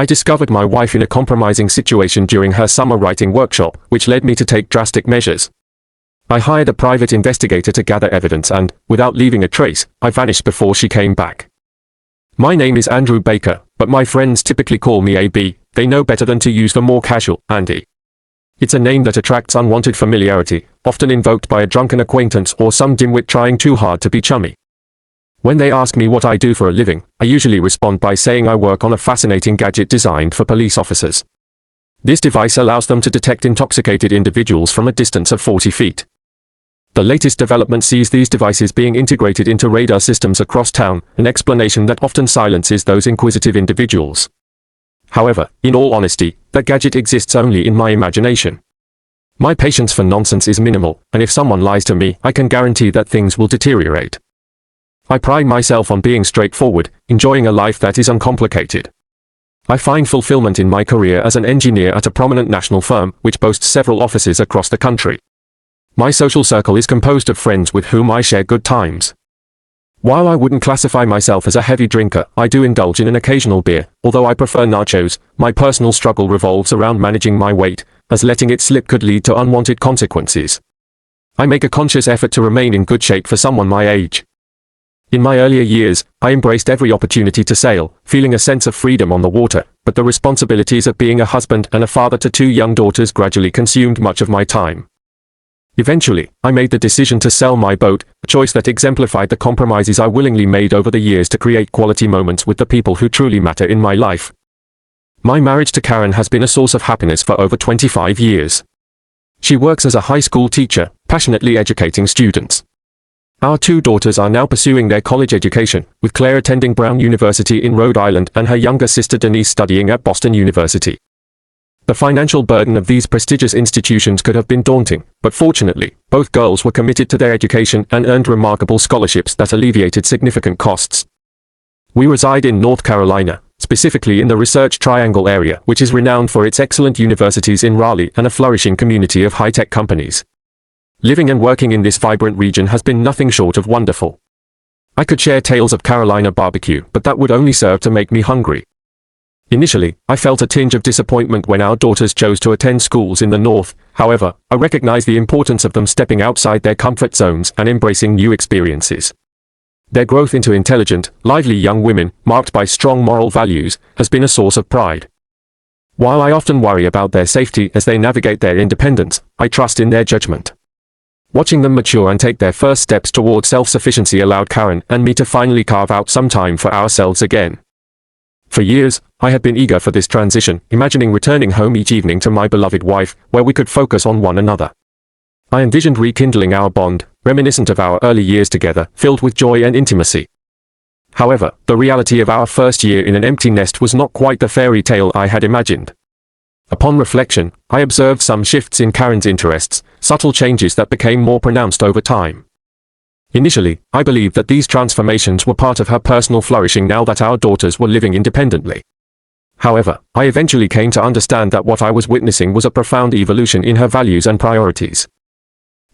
I discovered my wife in a compromising situation during her summer writing workshop, which led me to take drastic measures. I hired a private investigator to gather evidence and, without leaving a trace, I vanished before she came back. My name is Andrew Baker, but my friends typically call me AB. They know better than to use the more casual, Andy. It's a name that attracts unwanted familiarity, often invoked by a drunken acquaintance or some dimwit trying too hard to be chummy. When they ask me what I do for a living, I usually respond by saying I work on a fascinating gadget designed for police officers. This device allows them to detect intoxicated individuals from a distance of 40 feet. The latest development sees these devices being integrated into radar systems across town, an explanation that often silences those inquisitive individuals. However, in all honesty, that gadget exists only in my imagination. My patience for nonsense is minimal, and if someone lies to me, I can guarantee that things will deteriorate. I pride myself on being straightforward, enjoying a life that is uncomplicated. I find fulfillment in my career as an engineer at a prominent national firm, which boasts several offices across the country. My social circle is composed of friends with whom I share good times. While I wouldn't classify myself as a heavy drinker, I do indulge in an occasional beer, although I prefer nachos. My personal struggle revolves around managing my weight, as letting it slip could lead to unwanted consequences. I make a conscious effort to remain in good shape for someone my age. In my earlier years, I embraced every opportunity to sail, feeling a sense of freedom on the water, but the responsibilities of being a husband and a father to 2 young daughters gradually consumed much of my time. Eventually, I made the decision to sell my boat, a choice that exemplified the compromises I willingly made over the years to create quality moments with the people who truly matter in my life. My marriage to Karen has been a source of happiness for over 25 years. She works as a high school teacher, passionately educating students. Our 2 daughters are now pursuing their college education, with Claire attending Brown University in Rhode Island and her younger sister Denise studying at Boston University. The financial burden of these prestigious institutions could have been daunting, but fortunately, both girls were committed to their education and earned remarkable scholarships that alleviated significant costs. We reside in North Carolina, specifically in the Research Triangle area, which is renowned for its excellent universities in Raleigh and a flourishing community of high-tech companies. Living and working in this vibrant region has been nothing short of wonderful. I could share tales of Carolina barbecue, but that would only serve to make me hungry. Initially, I felt a tinge of disappointment when our daughters chose to attend schools in the North. However, I recognize the importance of them stepping outside their comfort zones and embracing new experiences. Their growth into intelligent, lively young women, marked by strong moral values, has been a source of pride. While I often worry about their safety as they navigate their independence, I trust in their judgment. Watching them mature and take their first steps toward self-sufficiency allowed Karen and me to finally carve out some time for ourselves again. For years, I had been eager for this transition, imagining returning home each evening to my beloved wife, where we could focus on one another. I envisioned rekindling our bond, reminiscent of our early years together, filled with joy and intimacy. However, the reality of our first year in an empty nest was not quite the fairy tale I had imagined. Upon reflection, I observed some shifts in Karen's interests, subtle changes that became more pronounced over time. Initially, I believed that these transformations were part of her personal flourishing now that our daughters were living independently. However, I eventually came to understand that what I was witnessing was a profound evolution in her values and priorities.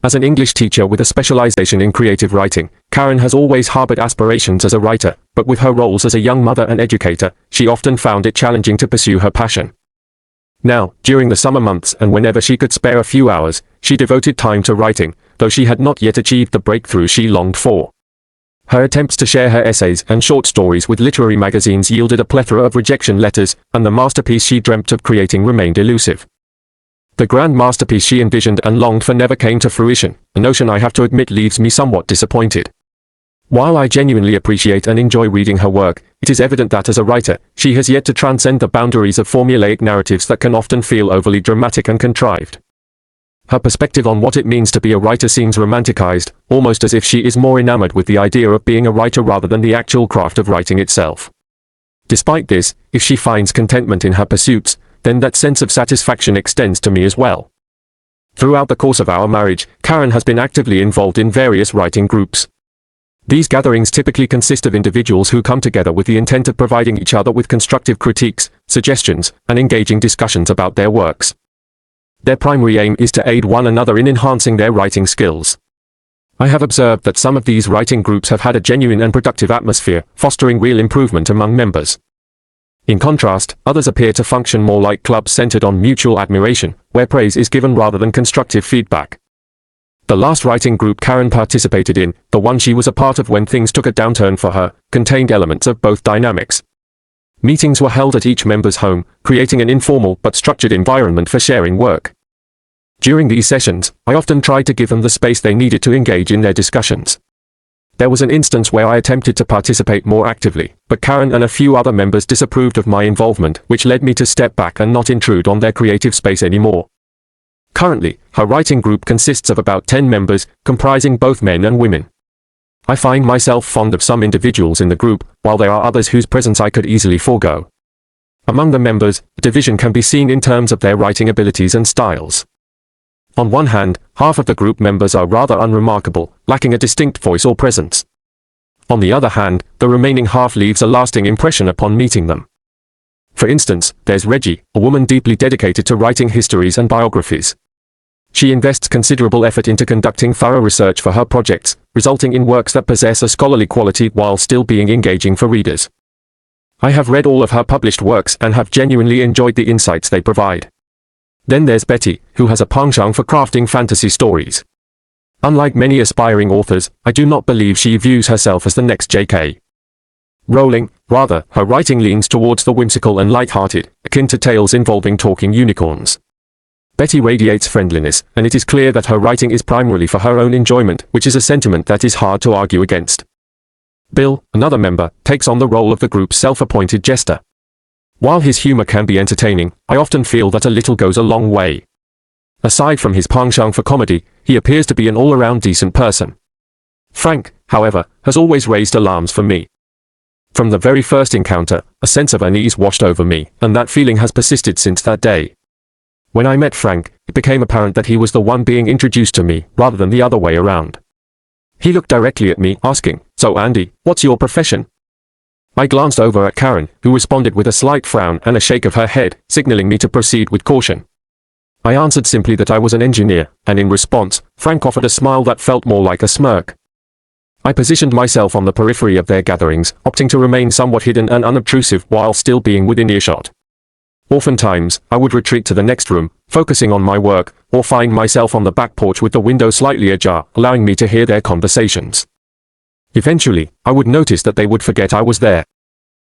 As an English teacher with a specialization in creative writing, Karen has always harbored aspirations as a writer, but with her roles as a young mother and educator, she often found it challenging to pursue her passion. Now, during the summer months and whenever she could spare a few hours, she devoted time to writing, though she had not yet achieved the breakthrough she longed for. Her attempts to share her essays and short stories with literary magazines yielded a plethora of rejection letters, and the masterpiece she dreamt of creating remained elusive. The grand masterpiece she envisioned and longed for never came to fruition, a notion I have to admit leaves me somewhat disappointed. While I genuinely appreciate and enjoy reading her work, it is evident that as a writer, she has yet to transcend the boundaries of formulaic narratives that can often feel overly dramatic and contrived. Her perspective on what it means to be a writer seems romanticized, almost as if she is more enamored with the idea of being a writer rather than the actual craft of writing itself. Despite this, if she finds contentment in her pursuits, then that sense of satisfaction extends to me as well. Throughout the course of our marriage, Karen has been actively involved in various writing groups. These gatherings typically consist of individuals who come together with the intent of providing each other with constructive critiques, suggestions, and engaging discussions about their works. Their primary aim is to aid one another in enhancing their writing skills. I have observed that some of these writing groups have had a genuine and productive atmosphere, fostering real improvement among members. In contrast, others appear to function more like clubs centered on mutual admiration, where praise is given rather than constructive feedback. The last writing group Karen participated in, the one she was a part of when things took a downturn for her, contained elements of both dynamics. Meetings were held at each member's home, creating an informal but structured environment for sharing work. During these sessions, I often tried to give them the space they needed to engage in their discussions. There was an instance where I attempted to participate more actively, but Karen and a few other members disapproved of my involvement, which led me to step back and not intrude on their creative space anymore. Currently, her writing group consists of about 10 members, comprising both men and women. I find myself fond of some individuals in the group, while there are others whose presence I could easily forego. Among the members, a division can be seen in terms of their writing abilities and styles. On one hand, half of the group members are rather unremarkable, lacking a distinct voice or presence. On the other hand, the remaining half leaves a lasting impression upon meeting them. For instance, there's Reggie, a woman deeply dedicated to writing histories and biographies. She invests considerable effort into conducting thorough research for her projects, resulting in works that possess a scholarly quality while still being engaging for readers. I have read all of her published works and have genuinely enjoyed the insights they provide. Then there's Betty, who has a penchant for crafting fantasy stories. Unlike many aspiring authors, I do not believe she views herself as the next J.K. Rowling. Rather, her writing leans towards the whimsical and light-hearted, akin to tales involving talking unicorns. Betty radiates friendliness, and it is clear that her writing is primarily for her own enjoyment, which is a sentiment that is hard to argue against. Bill, another member, takes on the role of the group's self-appointed jester. While his humor can be entertaining, I often feel that a little goes a long way. Aside from his penchant for comedy, he appears to be an all-around decent person. Frank, however, has always raised alarms for me. From the very first encounter, a sense of unease washed over me, and that feeling has persisted since that day. When I met Frank, it became apparent that he was the one being introduced to me, rather than the other way around. He looked directly at me, asking, "So Andy, what's your profession?" I glanced over at Karen, who responded with a slight frown and a shake of her head, signaling me to proceed with caution. I answered simply that I was an engineer, and in response, Frank offered a smile that felt more like a smirk. I positioned myself on the periphery of their gatherings, opting to remain somewhat hidden and unobtrusive while still being within earshot. Oftentimes, I would retreat to the next room, focusing on my work, or find myself on the back porch with the window slightly ajar, allowing me to hear their conversations. Eventually, I would notice that they would forget I was there.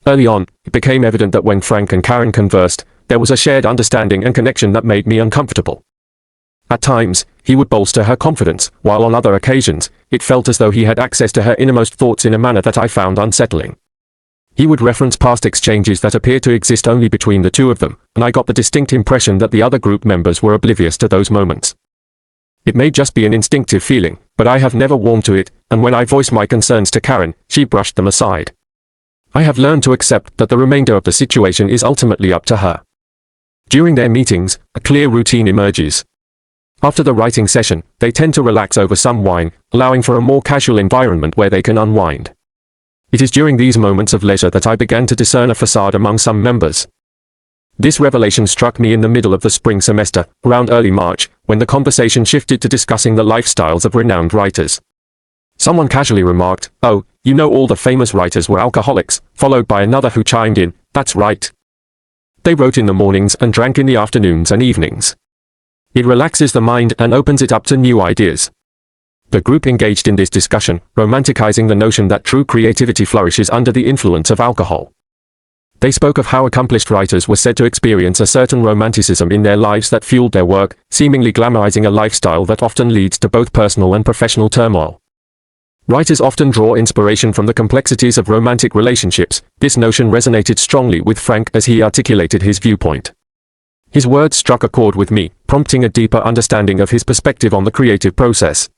Early on, it became evident that when Frank and Karen conversed, there was a shared understanding and connection that made me uncomfortable. At times, he would bolster her confidence, while on other occasions, it felt as though he had access to her innermost thoughts in a manner that I found unsettling. He would reference past exchanges that appeared to exist only between the two of them, and I got the distinct impression that the other group members were oblivious to those moments. It may just be an instinctive feeling, but I have never warmed to it, and when I voiced my concerns to Karen, she brushed them aside. I have learned to accept that the remainder of the situation is ultimately up to her. During their meetings, a clear routine emerges. After the writing session, they tend to relax over some wine, allowing for a more casual environment where they can unwind. It is during these moments of leisure that I began to discern a facade among some members. This revelation struck me in the middle of the spring semester, around early March, when the conversation shifted to discussing the lifestyles of renowned writers. Someone casually remarked, "Oh, you know all the famous writers were alcoholics," followed by another who chimed in, "That's right. They wrote in the mornings and drank in the afternoons and evenings. It relaxes the mind and opens it up to new ideas." The group engaged in this discussion, romanticizing the notion that true creativity flourishes under the influence of alcohol. They spoke of how accomplished writers were said to experience a certain romanticism in their lives that fueled their work, seemingly glamorizing a lifestyle that often leads to both personal and professional turmoil. Writers often draw inspiration from the complexities of romantic relationships. This notion resonated strongly with Frank as he articulated his viewpoint. His words struck a chord with me, prompting a deeper understanding of his perspective on the creative process.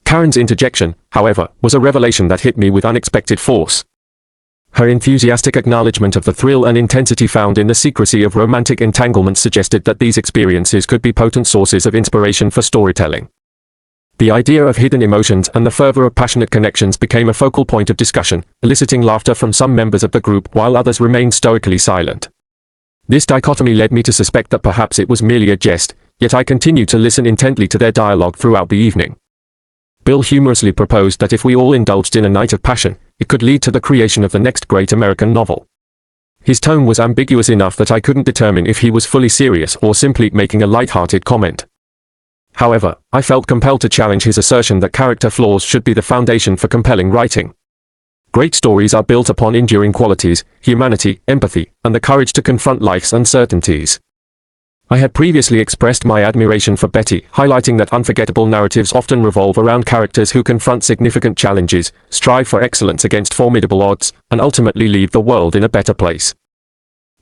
Karen's interjection, however, was a revelation that hit me with unexpected force. Her enthusiastic acknowledgement of the thrill and intensity found in the secrecy of romantic entanglement suggested that these experiences could be potent sources of inspiration for storytelling. The idea of hidden emotions and the fervor of passionate connections became a focal point of discussion, eliciting laughter from some members of the group while others remained stoically silent. This dichotomy led me to suspect that perhaps it was merely a jest, yet I continued to listen intently to their dialogue throughout the evening. Bill humorously proposed that if we all indulged in a night of passion, it could lead to the creation of the next great American novel. His tone was ambiguous enough that I couldn't determine if he was fully serious or simply making a light-hearted comment. However, I felt compelled to challenge his assertion that character flaws should be the foundation for compelling writing. Great stories are built upon enduring qualities, humanity, empathy, and the courage to confront life's uncertainties. I had previously expressed my admiration for Betty, highlighting that unforgettable narratives often revolve around characters who confront significant challenges, strive for excellence against formidable odds, and ultimately leave the world in a better place.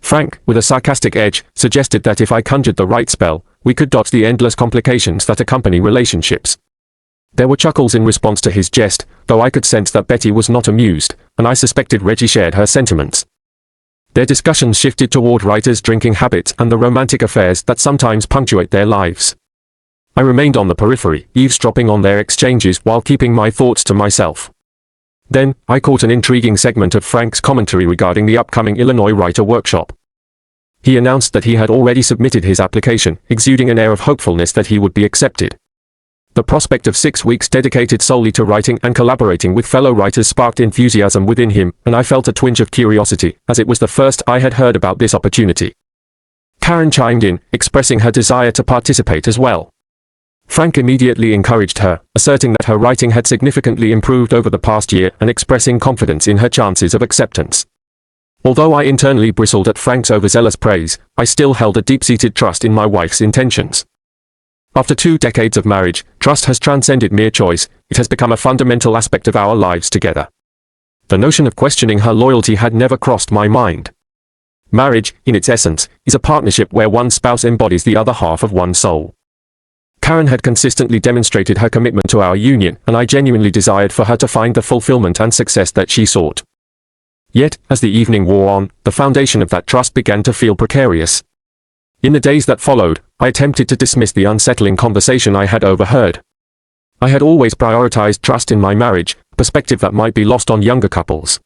Frank, with a sarcastic edge, suggested that if I conjured the right spell, we could dodge the endless complications that accompany relationships. There were chuckles in response to his jest, though I could sense that Betty was not amused, and I suspected Reggie shared her sentiments. Their discussions shifted toward writers' drinking habits and the romantic affairs that sometimes punctuate their lives. I remained on the periphery, eavesdropping on their exchanges while keeping my thoughts to myself. Then, I caught an intriguing segment of Frank's commentary regarding the upcoming Illinois Writer Workshop. He announced that he had already submitted his application, exuding an air of hopefulness that he would be accepted. The prospect of 6 weeks dedicated solely to writing and collaborating with fellow writers sparked enthusiasm within him, and I felt a twinge of curiosity, as it was the first I had heard about this opportunity. Karen chimed in, expressing her desire to participate as well. Frank immediately encouraged her, asserting that her writing had significantly improved over the past year and expressing confidence in her chances of acceptance. Although I internally bristled at Frank's overzealous praise, I still held a deep-seated trust in my wife's intentions. After 2 decades of marriage, trust has transcended mere choice. It has become a fundamental aspect of our lives together. The notion of questioning her loyalty had never crossed my mind. Marriage, in its essence, is a partnership where one spouse embodies the other half of one's soul. Karen had consistently demonstrated her commitment to our union, and I genuinely desired for her to find the fulfillment and success that she sought. Yet, as the evening wore on, the foundation of that trust began to feel precarious. In the days that followed, I attempted to dismiss the unsettling conversation I had overheard. I had always prioritized trust in my marriage, a perspective that might be lost on younger couples.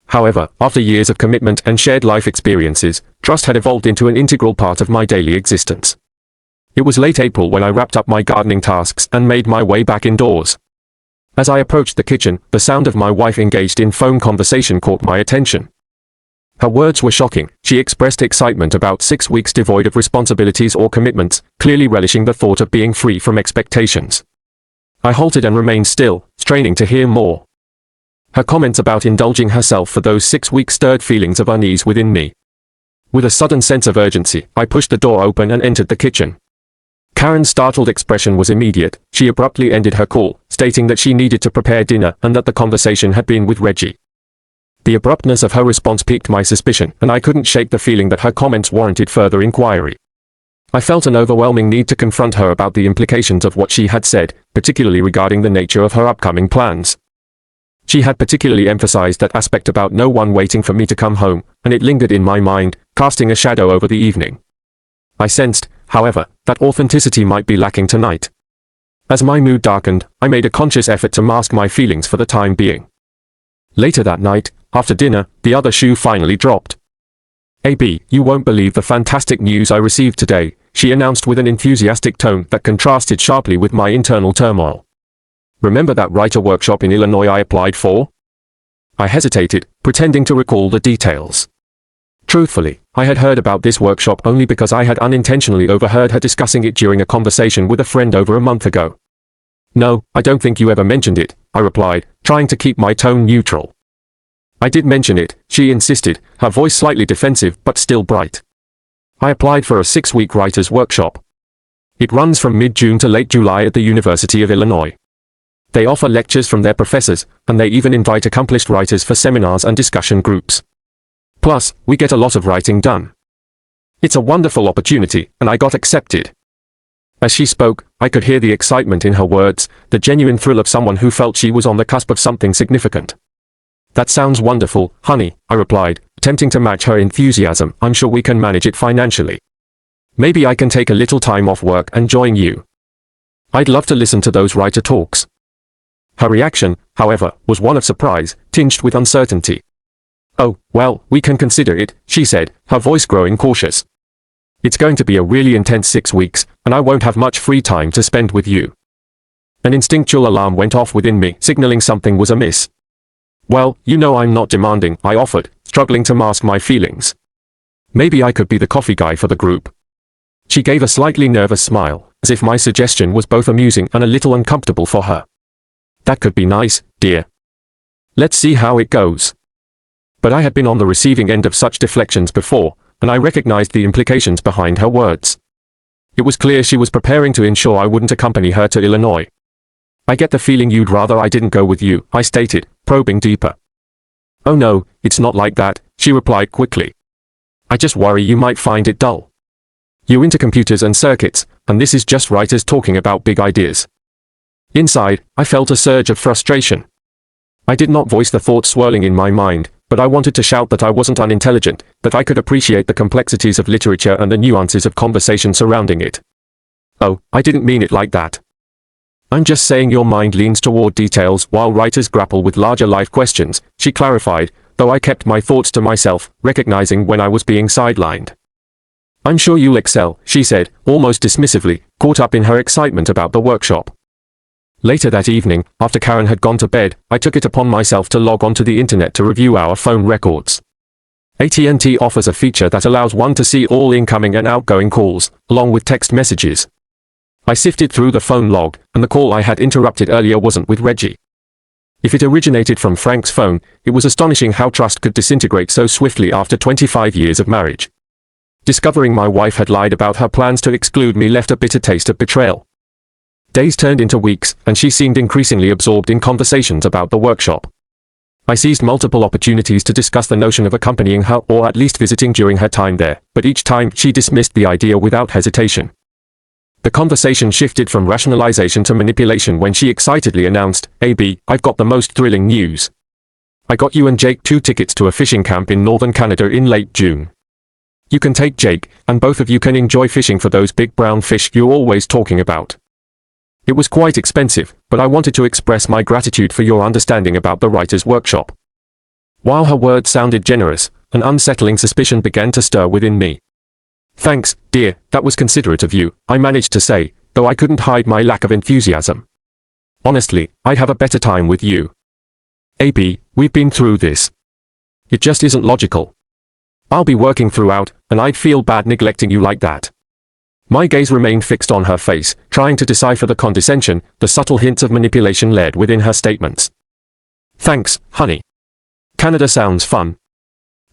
However, after years of commitment and shared life experiences, trust had evolved into an integral part of my daily existence. It was late April when I wrapped up my gardening tasks and made my way back indoors. As I approached the kitchen, the sound of my wife engaged in phone conversation caught my attention. Her words were shocking. She expressed excitement about 6 weeks devoid of responsibilities or commitments, clearly relishing the thought of being free from expectations. I halted and remained still, straining to hear more. Her comments about indulging herself for those 6 weeks stirred feelings of unease within me. With a sudden sense of urgency, I pushed the door open and entered the kitchen. Karen's startled expression was immediate. She abruptly ended her call, stating that she needed to prepare dinner and that the conversation had been with Reggie. The abruptness of her response piqued my suspicion, and I couldn't shake the feeling that her comments warranted further inquiry. I felt an overwhelming need to confront her about the implications of what she had said, particularly regarding the nature of her upcoming plans. She had particularly emphasized that aspect about no one waiting for me to come home, and it lingered in my mind, casting a shadow over the evening. I sensed, however, that authenticity might be lacking tonight. As my mood darkened, I made a conscious effort to mask my feelings for the time being. Later that night, after dinner, the other shoe finally dropped. "AB, you won't believe the fantastic news I received today," she announced with an enthusiastic tone that contrasted sharply with my internal turmoil. "Remember that writer workshop in Illinois I applied for?" I hesitated, pretending to recall the details. Truthfully, I had heard about this workshop only because I had unintentionally overheard her discussing it during a conversation with a friend over a month ago. "No, I don't think you ever mentioned it," I replied, trying to keep my tone neutral. "I did mention it," she insisted, her voice slightly defensive but still bright. "I applied for a 6-week writers' workshop. It runs from mid-June to late July at the University of Illinois. They offer lectures from their professors, and they even invite accomplished writers for seminars and discussion groups. Plus, we get a lot of writing done. It's a wonderful opportunity, and I got accepted." As she spoke, I could hear the excitement in her words, the genuine thrill of someone who felt she was on the cusp of something significant. "That sounds wonderful, honey," I replied, attempting to match her enthusiasm. "I'm sure we can manage it financially. Maybe I can take a little time off work and join you. I'd love to listen to those writer talks." Her reaction, however, was one of surprise, tinged with uncertainty. "Oh, well, we can consider it," she said, her voice growing cautious. "It's going to be a really intense 6 weeks, and I won't have much free time to spend with you." An instinctual alarm went off within me, signaling something was amiss. Well, you know I'm not demanding, I offered, struggling to mask my feelings. Maybe I could be the coffee guy for the group. She gave a slightly nervous smile, as if my suggestion was both amusing and a little uncomfortable for her. That could be nice, dear. Let's see how it goes. But I had been on the receiving end of such deflections before, and I recognized the implications behind her words. It was clear she was preparing to ensure I wouldn't accompany her to Illinois. I get the feeling you'd rather I didn't go with you, I stated, probing deeper. Oh no, it's not like that, she replied quickly. I just worry you might find it dull. You're into computers and circuits, and this is just writers talking about big ideas. Inside, I felt a surge of frustration. I did not voice the thoughts swirling in my mind, but I wanted to shout that I wasn't unintelligent, that I could appreciate the complexities of literature and the nuances of conversation surrounding it. Oh, I didn't mean it like that. I'm just saying your mind leans toward details while writers grapple with larger life questions, she clarified, though I kept my thoughts to myself, recognizing when I was being sidelined. I'm sure you'll excel, she said, almost dismissively, caught up in her excitement about the workshop. Later that evening, after Karen had gone to bed, I took it upon myself to log onto the internet to review our phone records. AT&T offers a feature that allows one to see all incoming and outgoing calls, along with text messages. I sifted through the phone log, and the call I had interrupted earlier wasn't with Reggie. If it originated from Frank's phone, it was astonishing how trust could disintegrate so swiftly after 25 years of marriage. Discovering my wife had lied about her plans to exclude me left a bitter taste of betrayal. Days turned into weeks, and she seemed increasingly absorbed in conversations about the workshop. I seized multiple opportunities to discuss the notion of accompanying her or at least visiting during her time there, but each time she dismissed the idea without hesitation. The conversation shifted from rationalization to manipulation when she excitedly announced, "AB, I've got the most thrilling news. I got you and Jake 2 tickets to a fishing camp in northern Canada in late June. You can take Jake, and both of you can enjoy fishing for those big brown fish you're always talking about." It was quite expensive, but I wanted to express my gratitude for your understanding about the writer's workshop. While her words sounded generous, an unsettling suspicion began to stir within me. Thanks, dear, that was considerate of you, I managed to say, though I couldn't hide my lack of enthusiasm. Honestly, I'd have a better time with you. AB, we've been through this. It just isn't logical. I'll be working throughout, and I'd feel bad neglecting you like that. My gaze remained fixed on her face, trying to decipher the condescension, the subtle hints of manipulation laid within her statements. Thanks, honey. Canada sounds fun.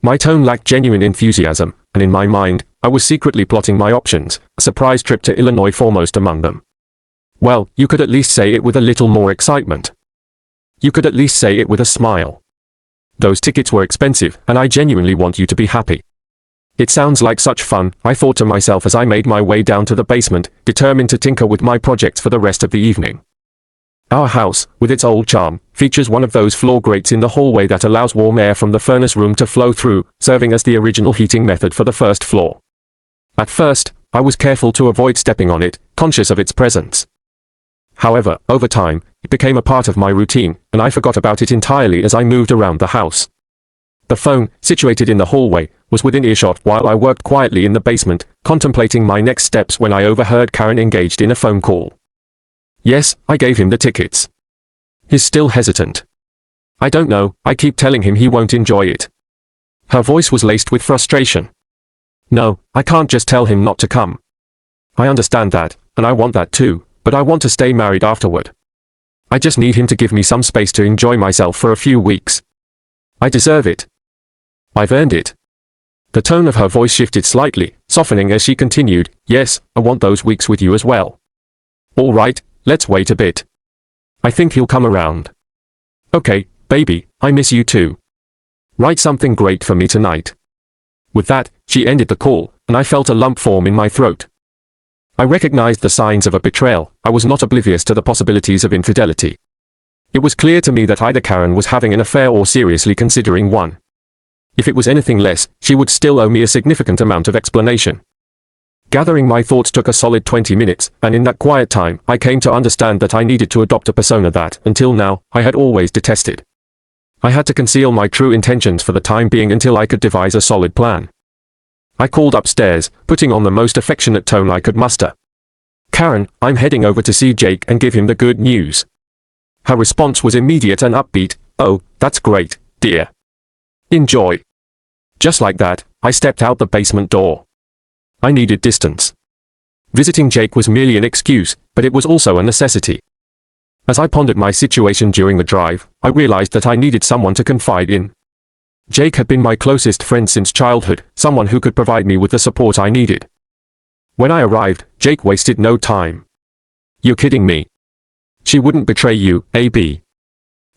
My tone lacked genuine enthusiasm, and in my mind, I was secretly plotting my options, a surprise trip to Illinois foremost among them. Well, you could at least say it with a little more excitement. You could at least say it with a smile. Those tickets were expensive, and I genuinely want you to be happy. It sounds like such fun, I thought to myself as I made my way down to the basement, determined to tinker with my projects for the rest of the evening. Our house, with its old charm, features one of those floor grates in the hallway that allows warm air from the furnace room to flow through, serving as the original heating method for the first floor. At first, I was careful to avoid stepping on it, conscious of its presence. However, over time, it became a part of my routine, and I forgot about it entirely as I moved around the house. The phone, situated in the hallway, was within earshot while I worked quietly in the basement, contemplating my next steps when I overheard Karen engaged in a phone call. Yes, I gave him the tickets. He's still hesitant. I don't know, I keep telling him he won't enjoy it. Her voice was laced with frustration. No, I can't just tell him not to come. I understand that, and I want that too, but I want to stay married afterward. I just need him to give me some space to enjoy myself for a few weeks. I deserve it. I've earned it. The tone of her voice shifted slightly, softening as she continued, yes, I want those weeks with you as well. All right, let's wait a bit. I think he'll come around. Okay, baby, I miss you too. Write something great for me tonight. With that, she ended the call, and I felt a lump form in my throat. I recognized the signs of a betrayal. I was not oblivious to the possibilities of infidelity. It was clear to me that either Karen was having an affair or seriously considering one. If it was anything less, she would still owe me a significant amount of explanation. Gathering my thoughts took a solid 20 minutes, and in that quiet time, I came to understand that I needed to adopt a persona that, until now, I had always detested. I had to conceal my true intentions for the time being until I could devise a solid plan. I called upstairs, putting on the most affectionate tone I could muster. Karen, I'm heading over to see Jake and give him the good news. Her response was immediate and upbeat. Oh, That's great, dear. Enjoy. Just like that, I stepped out the basement door. I needed distance. Visiting Jake was merely an excuse, but it was also a necessity. As I pondered my situation during the drive, I realized that I needed someone to confide in. Jake had been my closest friend since childhood, someone who could provide me with the support I needed. When I arrived, Jake wasted no time. You're kidding me. She wouldn't betray you, AB.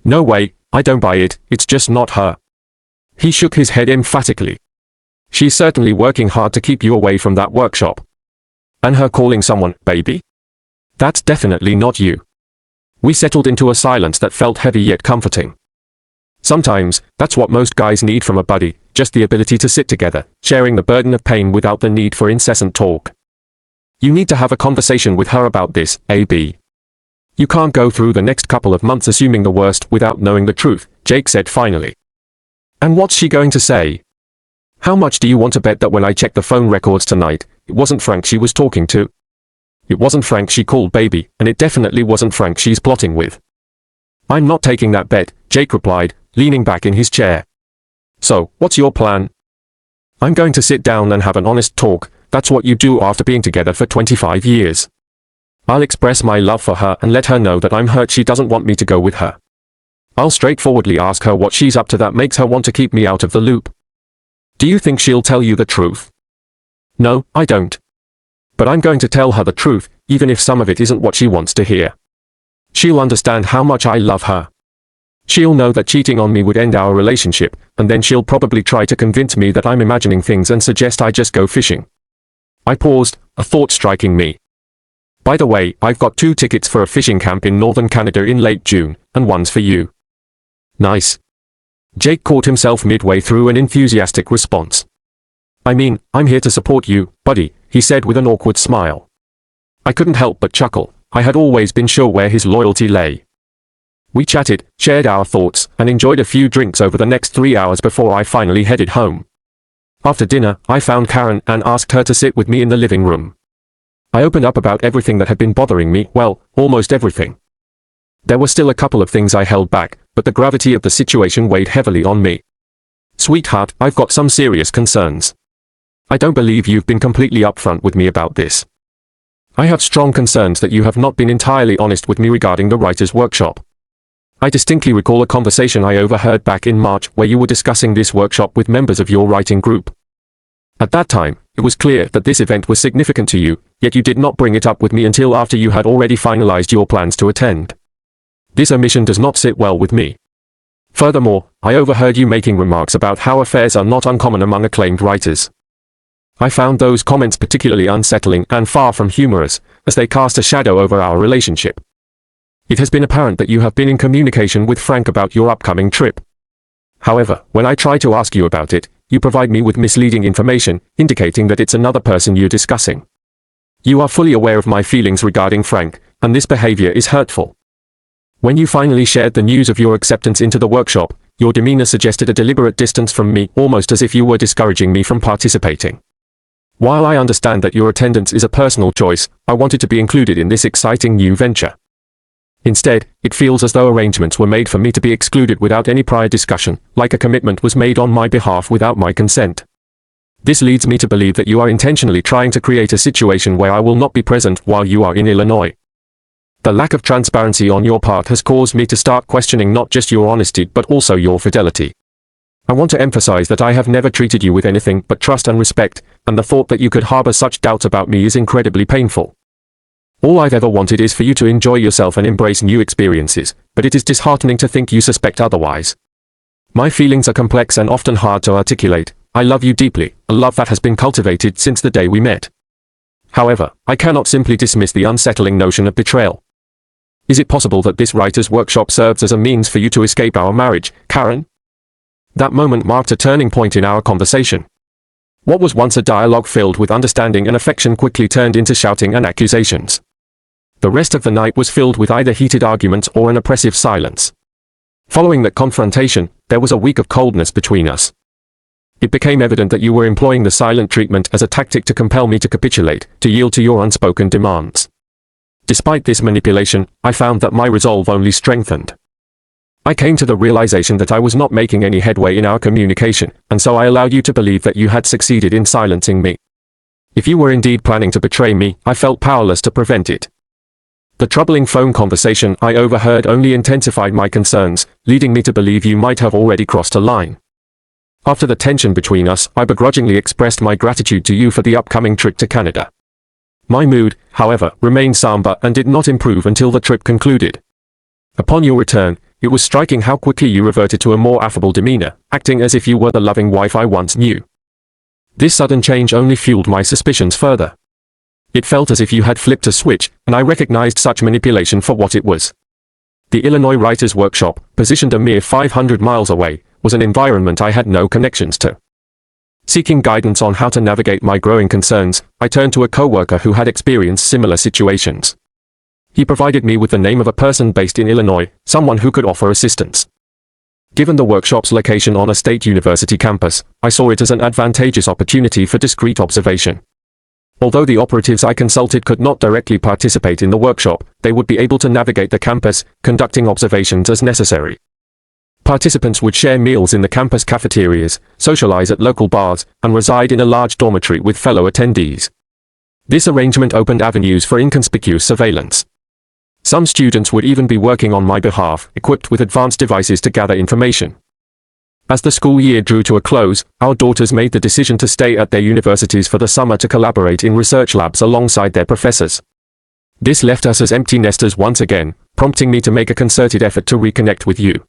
No way, I don't buy it, it's just not her. He shook his head emphatically. She's certainly working hard to keep you away from that workshop. And her calling someone, baby? That's definitely not you. We settled into a silence that felt heavy yet comforting. Sometimes, that's what most guys need from a buddy, just the ability to sit together, sharing the burden of pain without the need for incessant talk. You need to have a conversation with her about this, AB. You can't go through the next couple of months assuming the worst without knowing the truth, Jake said finally. And what's she going to say? How much do you want to bet that when I checked the phone records tonight, it wasn't Frank she was talking to? It wasn't Frank she called baby, and it definitely wasn't Frank she's plotting with. I'm not taking that bet, Jake replied, leaning back in his chair. So, what's your plan? I'm going to sit down and have an honest talk. That's what you do after being together for 25 years. I'll express my love for her and let her know that I'm hurt she doesn't want me to go with her. I'll straightforwardly ask her what she's up to that makes her want to keep me out of the loop. Do you think she'll tell you the truth? No, I don't. But I'm going to tell her the truth, even if some of it isn't what she wants to hear. She'll understand how much I love her. She'll know that cheating on me would end our relationship, and then she'll probably try to convince me that I'm imagining things and suggest I just go fishing. I paused, a thought striking me. By the way, I've got 2 tickets for a fishing camp in northern Canada in late June, and one's for you. Nice. Jake caught himself midway through an enthusiastic response. I mean, I'm here to support you, buddy, he said with an awkward smile. I couldn't help but chuckle. I had always been sure where his loyalty lay. We chatted, shared our thoughts, and enjoyed a few drinks over the next 3 hours before I finally headed home. After dinner, I found Karen and asked her to sit with me in the living room. I opened up about everything that had been bothering me, well, almost everything. There were still a couple of things I held back, but the gravity of the situation weighed heavily on me. Sweetheart, I've got some serious concerns. I don't believe you've been completely upfront with me about this. I have strong concerns that you have not been entirely honest with me regarding the writer's workshop. I distinctly recall a conversation I overheard back in March where you were discussing this workshop with members of your writing group. At that time, it was clear that this event was significant to you, yet you did not bring it up with me until after you had already finalized your plans to attend. This omission does not sit well with me. Furthermore, I overheard you making remarks about how affairs are not uncommon among acclaimed writers. I found those comments particularly unsettling and far from humorous, as they cast a shadow over our relationship. It has been apparent that you have been in communication with Frank about your upcoming trip. However, when I try to ask you about it, you provide me with misleading information, indicating that it's another person you're discussing. You are fully aware of my feelings regarding Frank, and this behavior is hurtful. When you finally shared the news of your acceptance into the workshop, your demeanor suggested a deliberate distance from me, almost as if you were discouraging me from participating. While I understand that your attendance is a personal choice, I wanted to be included in this exciting new venture. Instead, it feels as though arrangements were made for me to be excluded without any prior discussion, like a commitment was made on my behalf without my consent. This leads me to believe that you are intentionally trying to create a situation where I will not be present while you are in Illinois. The lack of transparency on your part has caused me to start questioning not just your honesty but also your fidelity. I want to emphasize that I have never treated you with anything but trust and respect, and the thought that you could harbor such doubts about me is incredibly painful. All I've ever wanted is for you to enjoy yourself and embrace new experiences, but it is disheartening to think you suspect otherwise. My feelings are complex and often hard to articulate. I love you deeply, a love that has been cultivated since the day we met. However, I cannot simply dismiss the unsettling notion of betrayal. Is it possible that this writer's workshop serves as a means for you to escape our marriage, Karen? That moment marked a turning point in our conversation. What was once a dialogue filled with understanding and affection quickly turned into shouting and accusations. The rest of the night was filled with either heated arguments or an oppressive silence. Following that confrontation, there was a week of coldness between us. It became evident that you were employing the silent treatment as a tactic to compel me to capitulate, to yield to your unspoken demands. Despite this manipulation, I found that my resolve only strengthened. I came to the realization that I was not making any headway in our communication, and so I allowed you to believe that you had succeeded in silencing me. If you were indeed planning to betray me, I felt powerless to prevent it. The troubling phone conversation I overheard only intensified my concerns, leading me to believe you might have already crossed a line. After the tension between us, I begrudgingly expressed my gratitude to you for the upcoming trip to Canada. My mood, however, remained somber and did not improve until the trip concluded. Upon your return, it was striking how quickly you reverted to a more affable demeanor, acting as if you were the loving wife I once knew. This sudden change only fueled my suspicions further. It felt as if you had flipped a switch, and I recognized such manipulation for what it was. The Illinois Writers' Workshop, positioned a mere 500 miles away, was an environment I had no connections to. Seeking guidance on how to navigate my growing concerns, I turned to a coworker who had experienced similar situations. He provided me with the name of a person based in Illinois, someone who could offer assistance. Given the workshop's location on a state university campus, I saw it as an advantageous opportunity for discreet observation. Although the operatives I consulted could not directly participate in the workshop, they would be able to navigate the campus, conducting observations as necessary. Participants would share meals in the campus cafeterias, socialize at local bars, and reside in a large dormitory with fellow attendees. This arrangement opened avenues for inconspicuous surveillance. Some students would even be working on my behalf, equipped with advanced devices to gather information. As the school year drew to a close, our daughters made the decision to stay at their universities for the summer to collaborate in research labs alongside their professors. This left us as empty nesters once again, prompting me to make a concerted effort to reconnect with you.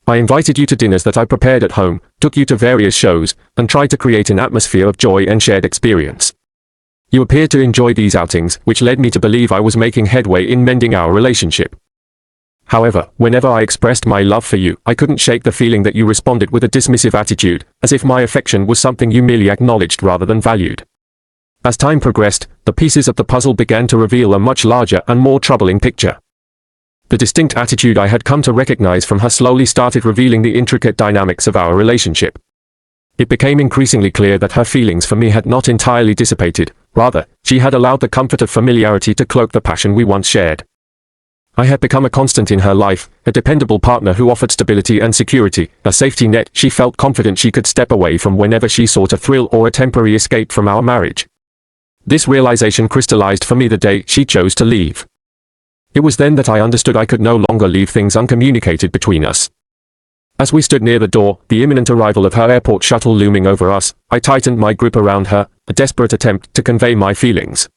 I invited you to dinners that I prepared at home, took you to various shows, and tried to create an atmosphere of joy and shared experience. You appeared to enjoy these outings, which led me to believe I was making headway in mending our relationship. However, whenever I expressed my love for you, I couldn't shake the feeling that you responded with a dismissive attitude, as if my affection was something you merely acknowledged rather than valued. As time progressed, the pieces of the puzzle began to reveal a much larger and more troubling picture. The distinct attitude I had come to recognize from her slowly started revealing the intricate dynamics of our relationship. It became increasingly clear that her feelings for me had not entirely dissipated. Rather, she had allowed the comfort of familiarity to cloak the passion we once shared. I had become a constant in her life, a dependable partner who offered stability and security, a safety net she felt confident she could step away from whenever she sought a thrill or a temporary escape from our marriage. This realization crystallized for me the day she chose to leave. It was then that I understood I could no longer leave things uncommunicated between us. As we stood near the door, the imminent arrival of her airport shuttle looming over us, I tightened my grip around her, a desperate attempt to convey my feelings.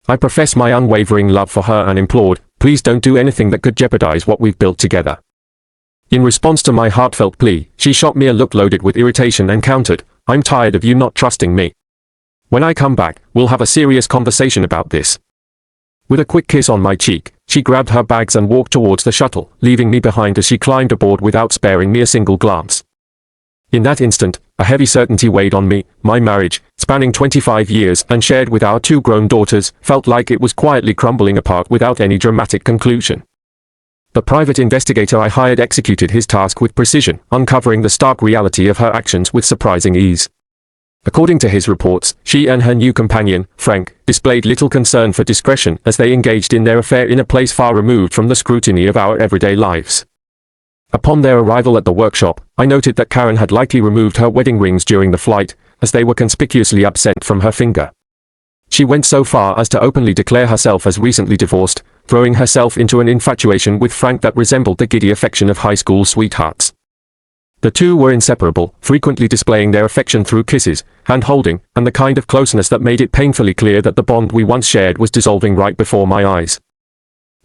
I professed my unwavering love for her and implored, please don't do anything that could jeopardize what we've built together. In response to my heartfelt plea, she shot me a look loaded with irritation and countered, I'm tired of you not trusting me. When I come back, we'll have a serious conversation about this. With a quick kiss on my cheek, she grabbed her bags and walked towards the shuttle, leaving me behind as she climbed aboard without sparing me a single glance. In that instant, a heavy certainty weighed on me. My marriage, spanning 25 years and shared with our 2 grown daughters, felt like it was quietly crumbling apart without any dramatic conclusion. The private investigator I hired executed his task with precision, uncovering the stark reality of her actions with surprising ease. According to his reports, she and her new companion, Frank, displayed little concern for discretion as they engaged in their affair in a place far removed from the scrutiny of our everyday lives. Upon their arrival at the workshop, I noted that Karen had likely removed her wedding rings during the flight, as they were conspicuously absent from her finger. She went so far as to openly declare herself as recently divorced, throwing herself into an infatuation with Frank that resembled the giddy affection of high school sweethearts. The two were inseparable, frequently displaying their affection through kisses, hand-holding, and the kind of closeness that made it painfully clear that the bond we once shared was dissolving right before my eyes.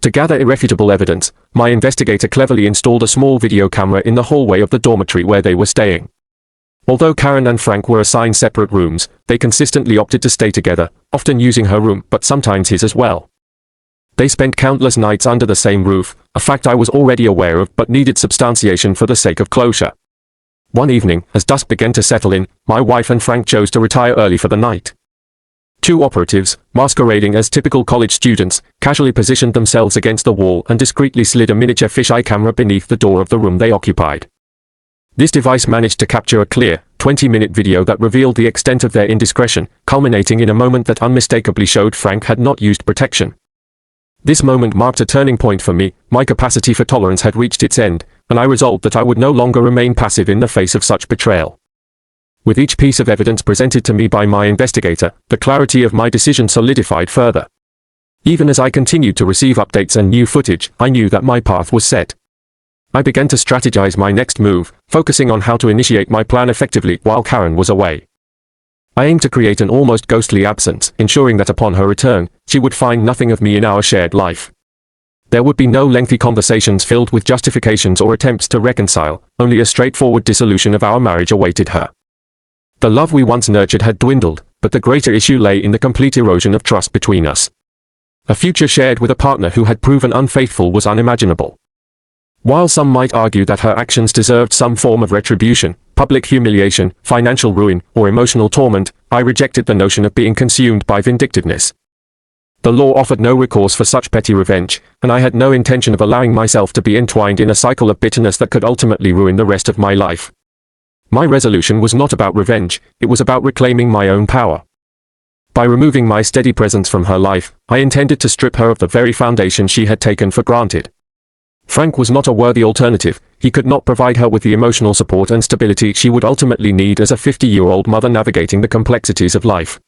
To gather irrefutable evidence, my investigator cleverly installed a small video camera in the hallway of the dormitory where they were staying. Although Karen and Frank were assigned separate rooms, they consistently opted to stay together, often using her room but sometimes his as well. They spent countless nights under the same roof, a fact I was already aware of but needed substantiation for the sake of closure. One evening, as dusk began to settle in, my wife and Frank chose to retire early for the night. 2 operatives, masquerading as typical college students, casually positioned themselves against the wall and discreetly slid a miniature fisheye camera beneath the door of the room they occupied. This device managed to capture a clear, 20-minute video that revealed the extent of their indiscretion, culminating in a moment that unmistakably showed Frank had not used protection. This moment marked a turning point for me. My capacity for tolerance had reached its end, and I resolved that I would no longer remain passive in the face of such betrayal. With each piece of evidence presented to me by my investigator, the clarity of my decision solidified further. Even as I continued to receive updates and new footage, I knew that my path was set. I began to strategize my next move, focusing on how to initiate my plan effectively while Karen was away. I aimed to create an almost ghostly absence, ensuring that upon her return, she would find nothing of me in our shared life. There would be no lengthy conversations filled with justifications or attempts to reconcile, only a straightforward dissolution of our marriage awaited her. The love we once nurtured had dwindled, but the greater issue lay in the complete erosion of trust between us. A future shared with a partner who had proven unfaithful was unimaginable. While some might argue that her actions deserved some form of retribution, public humiliation, financial ruin, or emotional torment, I rejected the notion of being consumed by vindictiveness. The law offered no recourse for such petty revenge, and I had no intention of allowing myself to be entwined in a cycle of bitterness that could ultimately ruin the rest of my life. My resolution was not about revenge, it was about reclaiming my own power. By removing my steady presence from her life, I intended to strip her of the very foundation she had taken for granted. Frank was not a worthy alternative. He could not provide her with the emotional support and stability she would ultimately need as a 50-year-old mother navigating the complexities of life.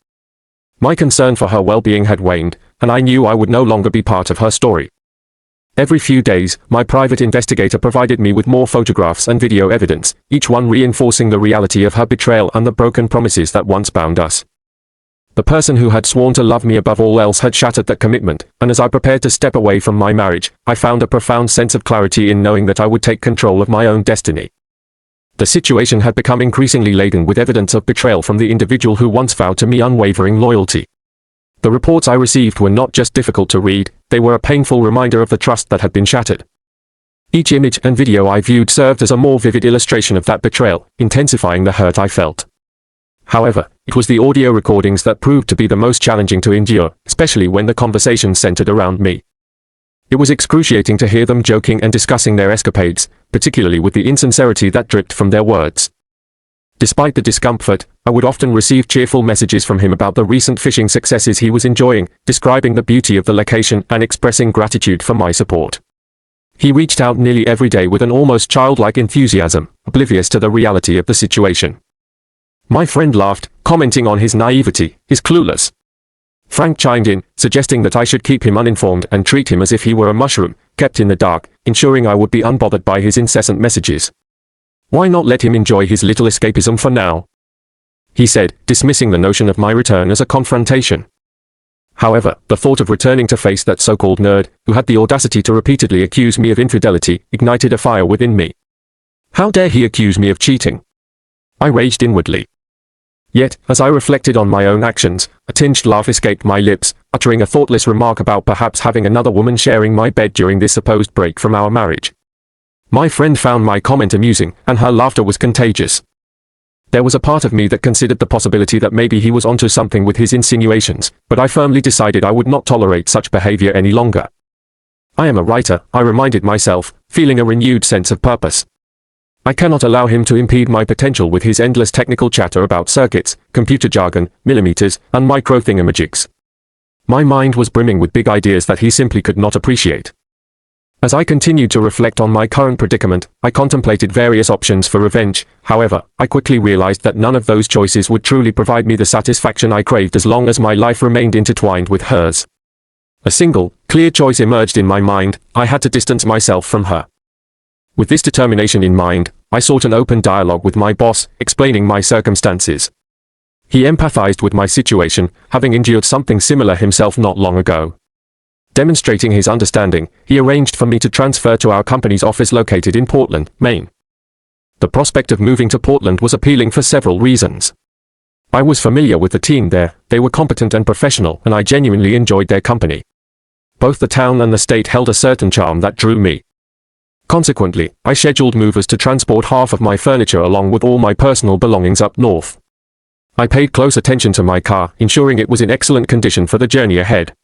My concern for her well-being had waned, and I knew I would no longer be part of her story. Every few days, my private investigator provided me with more photographs and video evidence, each one reinforcing the reality of her betrayal and the broken promises that once bound us. The person who had sworn to love me above all else had shattered that commitment, and as I prepared to step away from my marriage, I found a profound sense of clarity in knowing that I would take control of my own destiny. The situation had become increasingly laden with evidence of betrayal from the individual who once vowed to me unwavering loyalty. The reports I received were not just difficult to read, they were a painful reminder of the trust that had been shattered. Each image and video I viewed served as a more vivid illustration of that betrayal, intensifying the hurt I felt. However, it was the audio recordings that proved to be the most challenging to endure, especially when the conversations centered around me. It was excruciating to hear them joking and discussing their escapades, particularly with the insincerity that dripped from their words. Despite the discomfort, I would often receive cheerful messages from him about the recent fishing successes he was enjoying, describing the beauty of the location and expressing gratitude for my support. He reached out nearly every day with an almost childlike enthusiasm, oblivious to the reality of the situation. My friend laughed, commenting on his naivety, his clueless. Frank chimed in, suggesting that I should keep him uninformed and treat him as if he were a mushroom, kept in the dark, ensuring I would be unbothered by his incessant messages. Why not let him enjoy his little escapism for now? He said, dismissing the notion of my return as a confrontation. However, the thought of returning to face that so-called nerd, who had the audacity to repeatedly accuse me of infidelity, ignited a fire within me. How dare he accuse me of cheating? I raged inwardly. Yet, as I reflected on my own actions, a tinged laugh escaped my lips, uttering a thoughtless remark about perhaps having another woman sharing my bed during this supposed break from our marriage. My friend found my comment amusing, and her laughter was contagious. There was a part of me that considered the possibility that maybe he was onto something with his insinuations, but I firmly decided I would not tolerate such behavior any longer. I am a writer, I reminded myself, feeling a renewed sense of purpose. I cannot allow him to impede my potential with his endless technical chatter about circuits, computer jargon, millimeters, and micro-thingamajigs. My mind was brimming with big ideas that he simply could not appreciate. As I continued to reflect on my current predicament, I contemplated various options for revenge. However, I quickly realized that none of those choices would truly provide me the satisfaction I craved as long as my life remained intertwined with hers. A single, clear choice emerged in my mind: I had to distance myself from her. With this determination in mind, I sought an open dialogue with my boss, explaining my circumstances. He empathized with my situation, having endured something similar himself not long ago. Demonstrating his understanding, he arranged for me to transfer to our company's office located in Portland, Maine. The prospect of moving to Portland was appealing for several reasons. I was familiar with the team there, they were competent and professional, and I genuinely enjoyed their company. Both the town and the state held a certain charm that drew me. Consequently, I scheduled movers to transport half of my furniture along with all my personal belongings up north. I paid close attention to my car, ensuring it was in excellent condition for the journey ahead.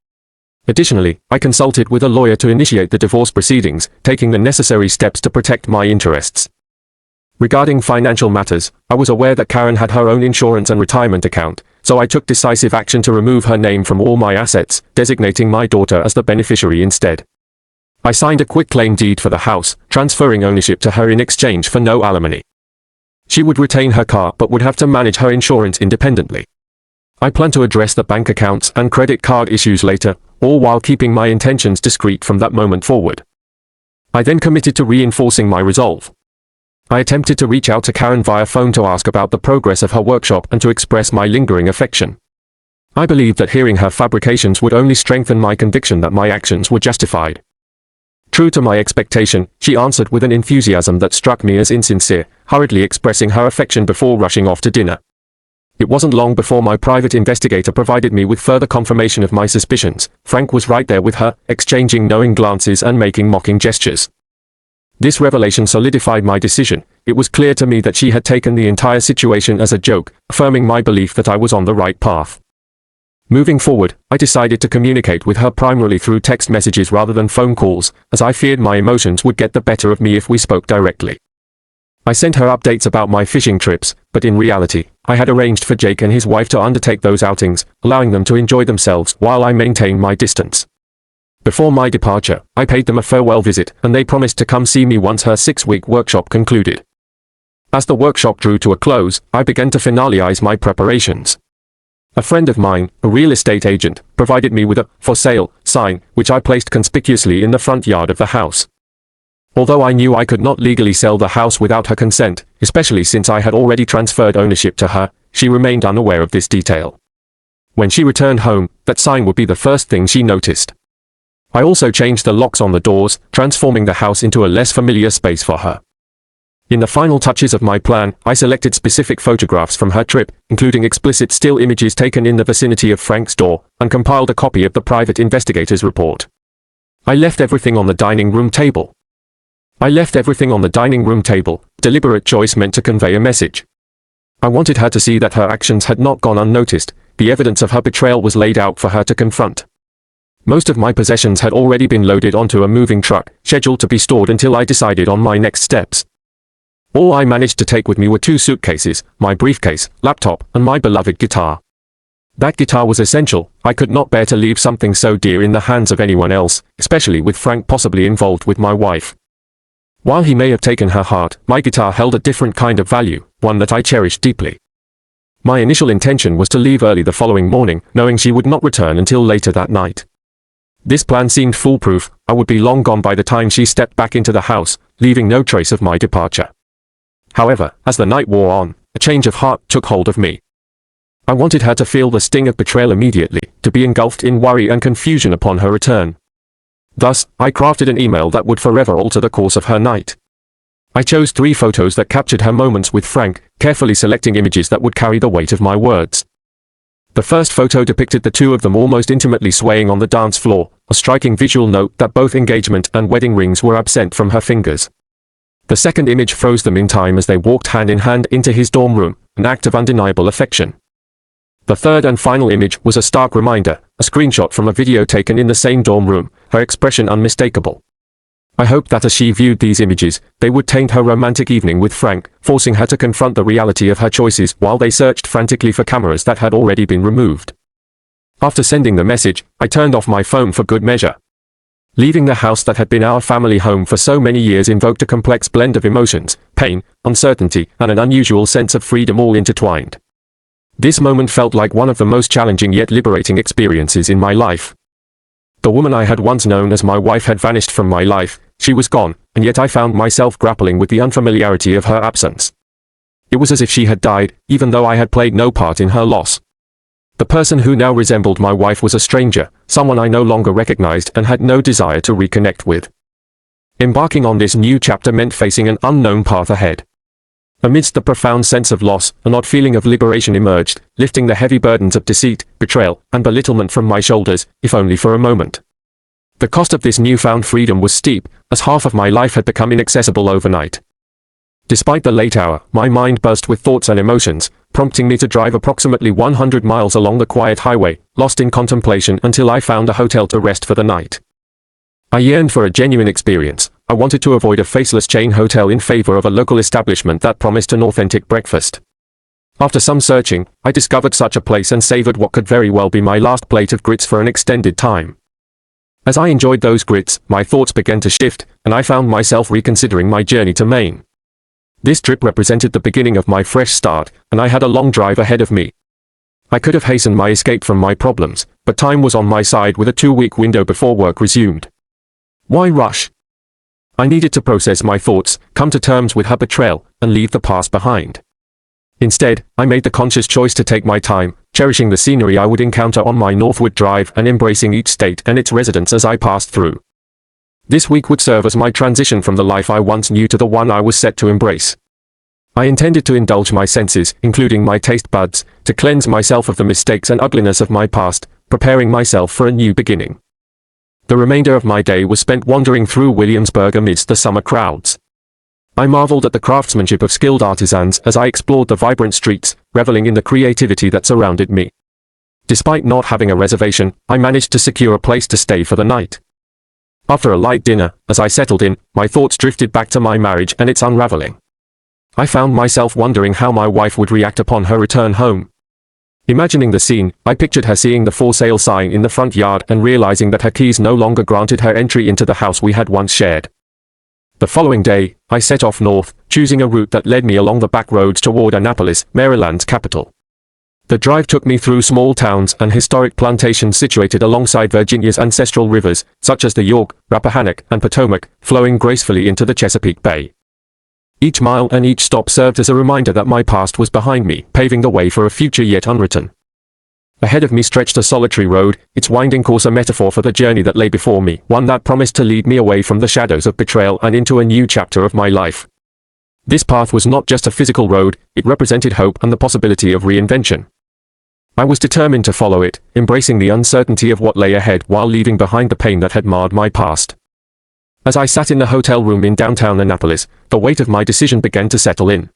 Additionally, I consulted with a lawyer to initiate the divorce proceedings, taking the necessary steps to protect my interests. Regarding financial matters, I was aware that Karen had her own insurance and retirement account, so I took decisive action to remove her name from all my assets, designating my daughter as the beneficiary instead. I signed a quitclaim deed for the house, transferring ownership to her in exchange for no alimony. She would retain her car but would have to manage her insurance independently. I plan to address the bank accounts and credit card issues later, all while keeping my intentions discreet from that moment forward. I then committed to reinforcing my resolve. I attempted to reach out to Karen via phone to ask about the progress of her workshop and to express my lingering affection. I believed that hearing her fabrications would only strengthen my conviction that my actions were justified. True to my expectation, she answered with an enthusiasm that struck me as insincere, hurriedly expressing her affection before rushing off to dinner. It wasn't long before my private investigator provided me with further confirmation of my suspicions. Frank was right there with her, exchanging knowing glances and making mocking gestures. This revelation solidified my decision. It was clear to me that she had taken the entire situation as a joke, affirming my belief that I was on the right path. Moving forward, I decided to communicate with her primarily through text messages rather than phone calls, as I feared my emotions would get the better of me if we spoke directly. I sent her updates about my fishing trips, but in reality, I had arranged for Jake and his wife to undertake those outings, allowing them to enjoy themselves while I maintained my distance. Before my departure, I paid them a farewell visit, and they promised to come see me once her 6-week workshop concluded. As the workshop drew to a close, I began to finalize my preparations. A friend of mine, a real estate agent, provided me with a "for sale" sign, which I placed conspicuously in the front yard of the house. Although I knew I could not legally sell the house without her consent, especially since I had already transferred ownership to her, she remained unaware of this detail. When she returned home, that sign would be the first thing she noticed. I also changed the locks on the doors, transforming the house into a less familiar space for her. In the final touches of my plan, I selected specific photographs from her trip, including explicit still images taken in the vicinity of Frank's door, and compiled a copy of the private investigator's report. I left everything on the dining room table. Deliberate choice meant to convey a message. I wanted her to see that her actions had not gone unnoticed. The evidence of her betrayal was laid out for her to confront. Most of my possessions had already been loaded onto a moving truck, scheduled to be stored until I decided on my next steps. All I managed to take with me were 2 suitcases, my briefcase, laptop, and my beloved guitar. That guitar was essential. I could not bear to leave something so dear in the hands of anyone else, especially with Frank possibly involved with my wife. While he may have taken her heart, my guitar held a different kind of value, one that I cherished deeply. My initial intention was to leave early the following morning, knowing she would not return until later that night. This plan seemed foolproof. I would be long gone by the time she stepped back into the house, leaving no trace of my departure. However, as the night wore on, a change of heart took hold of me. I wanted her to feel the sting of betrayal immediately, to be engulfed in worry and confusion upon her return. Thus, I crafted an email that would forever alter the course of her night. I chose 3 photos that captured her moments with Frank, carefully selecting images that would carry the weight of my words. The first photo depicted the 2 of them almost intimately swaying on the dance floor, a striking visual note that both engagement and wedding rings were absent from her fingers. The second image froze them in time as they walked hand in hand into his dorm room, an act of undeniable affection. The third and final image was a stark reminder, a screenshot from a video taken in the same dorm room, her expression unmistakable. I hoped that as she viewed these images, they would taint her romantic evening with Frank, forcing her to confront the reality of her choices while they searched frantically for cameras that had already been removed. After sending the message, I turned off my phone for good measure. Leaving the house that had been our family home for so many years invoked a complex blend of emotions, pain, uncertainty, and an unusual sense of freedom all intertwined. This moment felt like one of the most challenging yet liberating experiences in my life. The woman I had once known as my wife had vanished from my life. She was gone, and yet I found myself grappling with the unfamiliarity of her absence. It was as if she had died, even though I had played no part in her loss. The person who now resembled my wife was a stranger, someone I no longer recognized and had no desire to reconnect with. Embarking on this new chapter meant facing an unknown path ahead. Amidst the profound sense of loss, an odd feeling of liberation emerged, lifting the heavy burdens of deceit, betrayal, and belittlement from my shoulders, if only for a moment. The cost of this newfound freedom was steep, as half of my life had become inaccessible overnight. Despite the late hour, my mind buzzed with thoughts and emotions, prompting me to drive approximately 100 miles along the quiet highway, lost in contemplation until I found a hotel to rest for the night. I yearned for a genuine experience. I wanted to avoid a faceless chain hotel in favor of a local establishment that promised an authentic breakfast. After some searching, I discovered such a place and savored what could very well be my last plate of grits for an extended time. As I enjoyed those grits, my thoughts began to shift, and I found myself reconsidering my journey to Maine. This trip represented the beginning of my fresh start, and I had a long drive ahead of me. I could have hastened my escape from my problems, but time was on my side with a 2-week window before work resumed. Why rush? I needed to process my thoughts, come to terms with her betrayal, and leave the past behind. Instead, I made the conscious choice to take my time, cherishing the scenery I would encounter on my northward drive and embracing each state and its residents as I passed through. This week would serve as my transition from the life I once knew to the one I was set to embrace. I intended to indulge my senses, including my taste buds, to cleanse myself of the mistakes and ugliness of my past, preparing myself for a new beginning. The remainder of my day was spent wandering through Williamsburg amidst the summer crowds. I marveled at the craftsmanship of skilled artisans as I explored the vibrant streets, reveling in the creativity that surrounded me. Despite not having a reservation, I managed to secure a place to stay for the night. After a light dinner, as I settled in, my thoughts drifted back to my marriage and its unraveling. I found myself wondering how my wife would react upon her return home. Imagining the scene, I pictured her seeing the for sale sign in the front yard and realizing that her keys no longer granted her entry into the house we had once shared. The following day, I set off north, choosing a route that led me along the back roads toward Annapolis, Maryland's capital. The drive took me through small towns and historic plantations situated alongside Virginia's ancestral rivers, such as the York, Rappahannock, and Potomac, flowing gracefully into the Chesapeake Bay. Each mile and each stop served as a reminder that my past was behind me, paving the way for a future yet unwritten. Ahead of me stretched a solitary road, its winding course a metaphor for the journey that lay before me, one that promised to lead me away from the shadows of betrayal and into a new chapter of my life. This path was not just a physical road, it represented hope and the possibility of reinvention. I was determined to follow it, embracing the uncertainty of what lay ahead while leaving behind the pain that had marred my past. As I sat in the hotel room in downtown Annapolis, the weight of my decision began to settle in.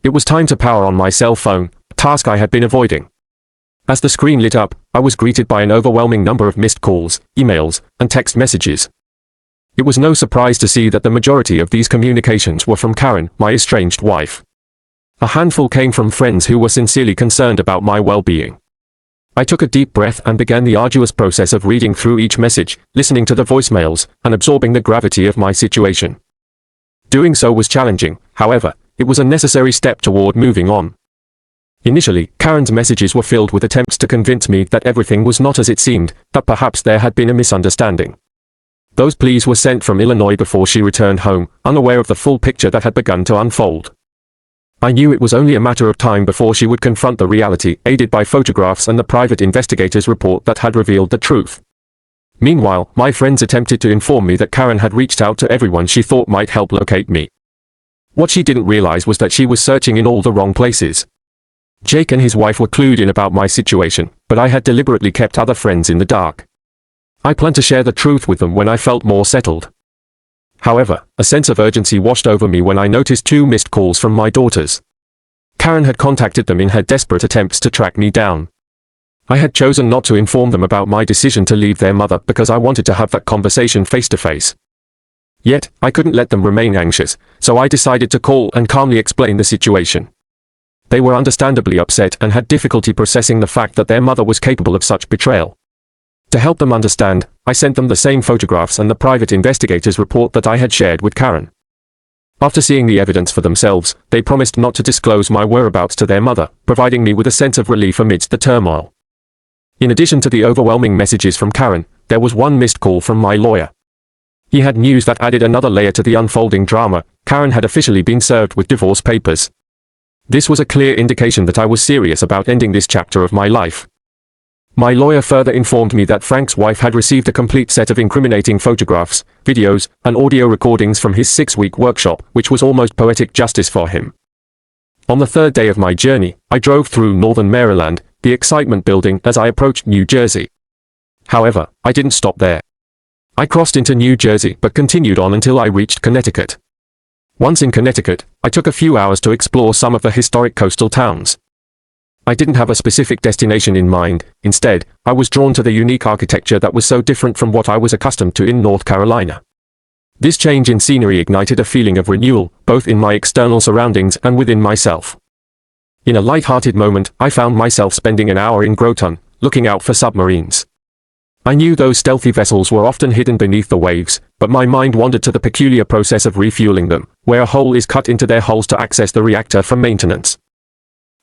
It was time to power on my cell phone, a task I had been avoiding. As the screen lit up, I was greeted by an overwhelming number of missed calls, emails, and text messages. It was no surprise to see that the majority of these communications were from Karen, my estranged wife. A handful came from friends who were sincerely concerned about my well-being. I took a deep breath and began the arduous process of reading through each message, listening to the voicemails, and absorbing the gravity of my situation. Doing so was challenging, however, it was a necessary step toward moving on. Initially, Karen's messages were filled with attempts to convince me that everything was not as it seemed, that perhaps there had been a misunderstanding. Those pleas were sent from Illinois before she returned home, unaware of the full picture that had begun to unfold. I knew it was only a matter of time before she would confront the reality, aided by photographs and the private investigator's report that had revealed the truth. Meanwhile, my friends attempted to inform me that Karen had reached out to everyone she thought might help locate me. What she didn't realize was that she was searching in all the wrong places. Jake and his wife were clued in about my situation, but I had deliberately kept other friends in the dark. I planned to share the truth with them when I felt more settled. However, a sense of urgency washed over me when I noticed 2 missed calls from my daughters. Karen had contacted them in her desperate attempts to track me down. I had chosen not to inform them about my decision to leave their mother because I wanted to have that conversation face to face. Yet, I couldn't let them remain anxious, so I decided to call and calmly explain the situation. They were understandably upset and had difficulty processing the fact that their mother was capable of such betrayal. To help them understand, I sent them the same photographs and the private investigator's report that I had shared with Karen. After seeing the evidence for themselves, they promised not to disclose my whereabouts to their mother, providing me with a sense of relief amidst the turmoil. In addition to the overwhelming messages from Karen, there was 1 missed call from my lawyer. He had news that added another layer to the unfolding drama. Karen had officially been served with divorce papers. This was a clear indication that I was serious about ending this chapter of my life. My lawyer further informed me that Frank's wife had received a complete set of incriminating photographs, videos, and audio recordings from his 6-week workshop, which was almost poetic justice for him. On the 3rd day of my journey, I drove through northern Maryland, the excitement building as I approached New Jersey. However, I didn't stop there. I crossed into New Jersey but continued on until I reached Connecticut. Once in Connecticut, I took a few hours to explore some of the historic coastal towns. I didn't have a specific destination in mind. Instead, I was drawn to the unique architecture that was so different from what I was accustomed to in North Carolina. This change in scenery ignited a feeling of renewal, both in my external surroundings and within myself. In a light-hearted moment, I found myself spending an hour in Groton, looking out for submarines. I knew those stealthy vessels were often hidden beneath the waves, but my mind wandered to the peculiar process of refueling them, where a hole is cut into their hulls to access the reactor for maintenance.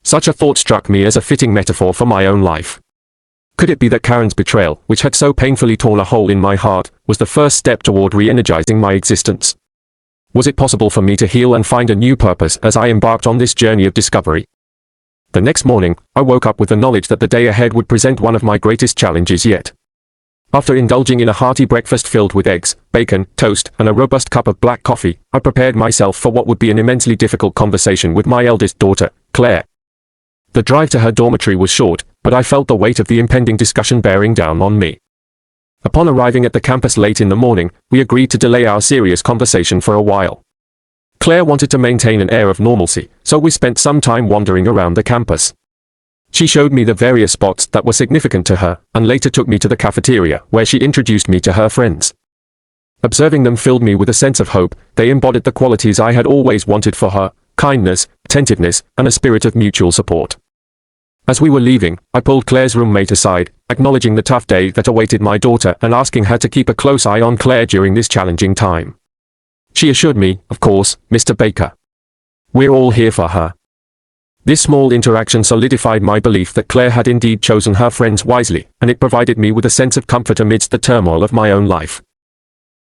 Such a thought struck me as a fitting metaphor for my own life. Could it be that Karen's betrayal, which had so painfully torn a hole in my heart, was the first step toward re-energizing my existence? Was it possible for me to heal and find a new purpose as I embarked on this journey of discovery? The next morning, I woke up with the knowledge that the day ahead would present one of my greatest challenges yet. After indulging in a hearty breakfast filled with eggs, bacon, toast, and a robust cup of black coffee, I prepared myself for what would be an immensely difficult conversation with my eldest daughter, Claire. The drive to her dormitory was short, but I felt the weight of the impending discussion bearing down on me. Upon arriving at the campus late in the morning, we agreed to delay our serious conversation for a while. Claire wanted to maintain an air of normalcy, so we spent some time wandering around the campus. She showed me the various spots that were significant to her, and later took me to the cafeteria, where she introduced me to her friends. Observing them filled me with a sense of hope. They embodied the qualities I had always wanted for her: kindness, attentiveness, and a spirit of mutual support. As we were leaving, I pulled Claire's roommate aside, acknowledging the tough day that awaited my daughter and asking her to keep a close eye on Claire during this challenging time. She assured me, "Of course, Mr. Baker. We're all here for her." This small interaction solidified my belief that Claire had indeed chosen her friends wisely, and it provided me with a sense of comfort amidst the turmoil of my own life.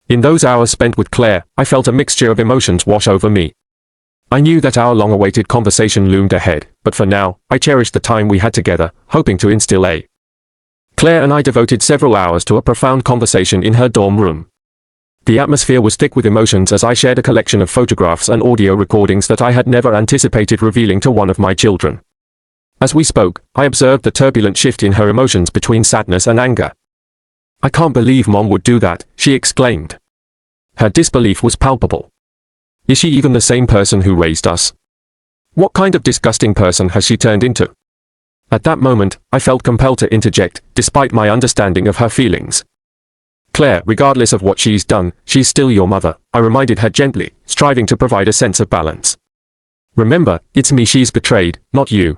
In those hours spent with Claire, I felt a mixture of emotions wash over me. I knew that our long-awaited conversation loomed ahead, but for now, I cherished the time we had together, hoping to instill a. Claire and I devoted several hours to a profound conversation in her dorm room. The atmosphere was thick with emotions as I shared a collection of photographs and audio recordings that I had never anticipated revealing to one of my children. As we spoke, I observed the turbulent shift in her emotions between sadness and anger. "I can't believe Mom would do that," she exclaimed. Her disbelief was palpable. Is she even the same person who raised us? What kind of disgusting person has she turned into? At that moment, I felt compelled to interject, despite my understanding of her feelings. "Claire, regardless of what she's done, she's still your mother," I reminded her gently, striving to provide a sense of balance. "Remember, it's me she's betrayed, not you."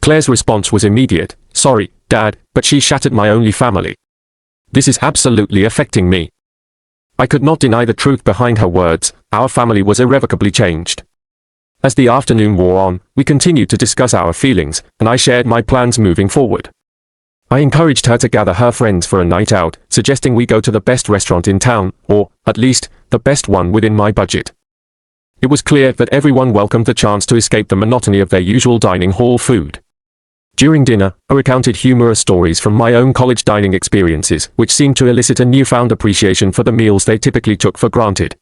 Claire's response was immediate: "Sorry, Dad, but she shattered my only family. This is absolutely affecting me." I could not deny the truth behind her words. Our family was irrevocably changed. As the afternoon wore on, we continued to discuss our feelings, and I shared my plans moving forward. I encouraged her to gather her friends for a night out, suggesting we go to the best restaurant in town, or, at least, the best one within my budget. It was clear that everyone welcomed the chance to escape the monotony of their usual dining hall food. During dinner, I recounted humorous stories from my own college dining experiences, which seemed to elicit a newfound appreciation for the meals they typically took for granted.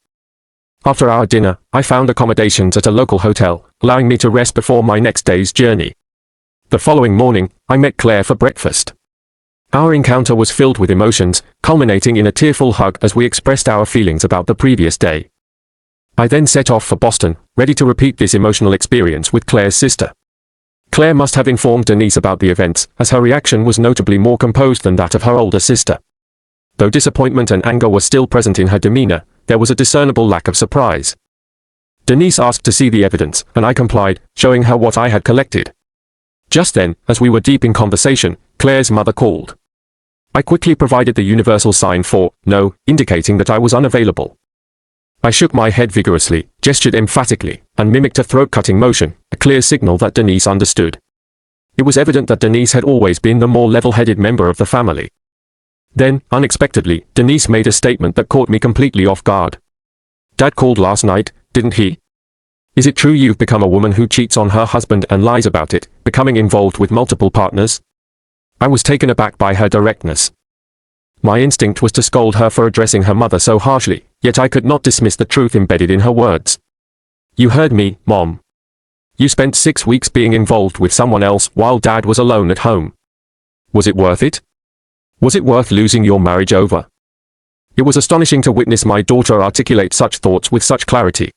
After our dinner, I found accommodations at a local hotel, allowing me to rest before my next day's journey. The following morning, I met Claire for breakfast. Our encounter was filled with emotions, culminating in a tearful hug as we expressed our feelings about the previous day. I then set off for Boston, ready to repeat this emotional experience with Claire's sister. Claire must have informed Denise about the events, as her reaction was notably more composed than that of her older sister. Though disappointment and anger were still present in her demeanor, there was a discernible lack of surprise. Denise asked to see the evidence, and I complied, showing her what I had collected. Just then, as we were deep in conversation, Claire's mother called. I quickly provided the universal sign for no, indicating that I was unavailable. I shook my head vigorously, gestured emphatically, and mimicked a throat-cutting motion, a clear signal that Denise understood. It was evident that Denise had always been the more level-headed member of the family. Then, unexpectedly, Denise made a statement that caught me completely off guard. "Dad called last night, didn't he? Is it true you've become a woman who cheats on her husband and lies about it, becoming involved with multiple partners?" I was taken aback by her directness. My instinct was to scold her for addressing her mother so harshly, yet I could not dismiss the truth embedded in her words. "You heard me, Mom. You spent 6 weeks being involved with someone else while Dad was alone at home. Was it worth it? Was it worth losing your marriage over?" It was astonishing to witness my daughter articulate such thoughts with such clarity.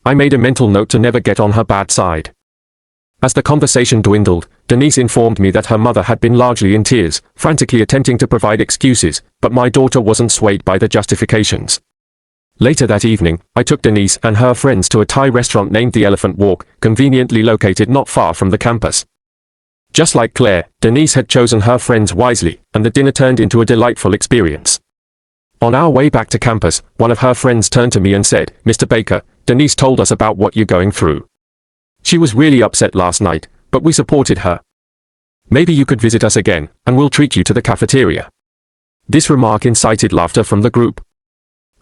I made a mental note to never get on her bad side. As the conversation dwindled, Denise informed me that her mother had been largely in tears, frantically attempting to provide excuses, but my daughter wasn't swayed by the justifications. Later that evening, I took Denise and her friends to a Thai restaurant named the Elephant Walk, conveniently located not far from the campus. Just like Claire, Denise had chosen her friends wisely, and the dinner turned into a delightful experience. On our way back to campus, one of her friends turned to me and said, "Mr. Baker, Denise told us about what you're going through. She was really upset last night, but we supported her. Maybe you could visit us again, and we'll treat you to the cafeteria." This remark incited laughter from the group.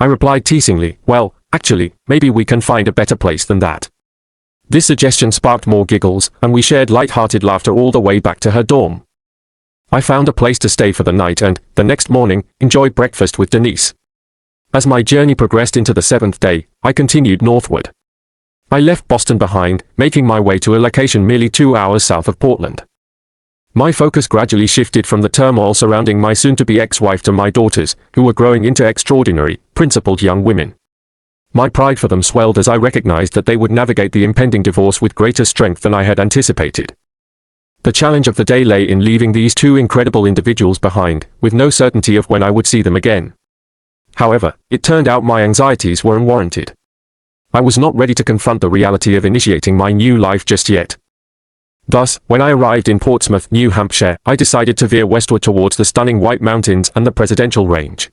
I replied teasingly, "Well, actually, maybe we can find a better place than that." This suggestion sparked more giggles, and we shared light-hearted laughter all the way back to her dorm. I found a place to stay for the night and, the next morning, enjoyed breakfast with Denise. As my journey progressed into the 7th day, I continued northward. I left Boston behind, making my way to a location merely 2 hours south of Portland. My focus gradually shifted from the turmoil surrounding my soon-to-be ex-wife to my daughters, who were growing into extraordinary, principled young women. My pride for them swelled as I recognized that they would navigate the impending divorce with greater strength than I had anticipated. The challenge of the day lay in leaving these two incredible individuals behind, with no certainty of when I would see them again. However, it turned out my anxieties were unwarranted. I was not ready to confront the reality of initiating my new life just yet. Thus, when I arrived in Portsmouth, New Hampshire, I decided to veer westward towards the stunning White Mountains and the Presidential Range.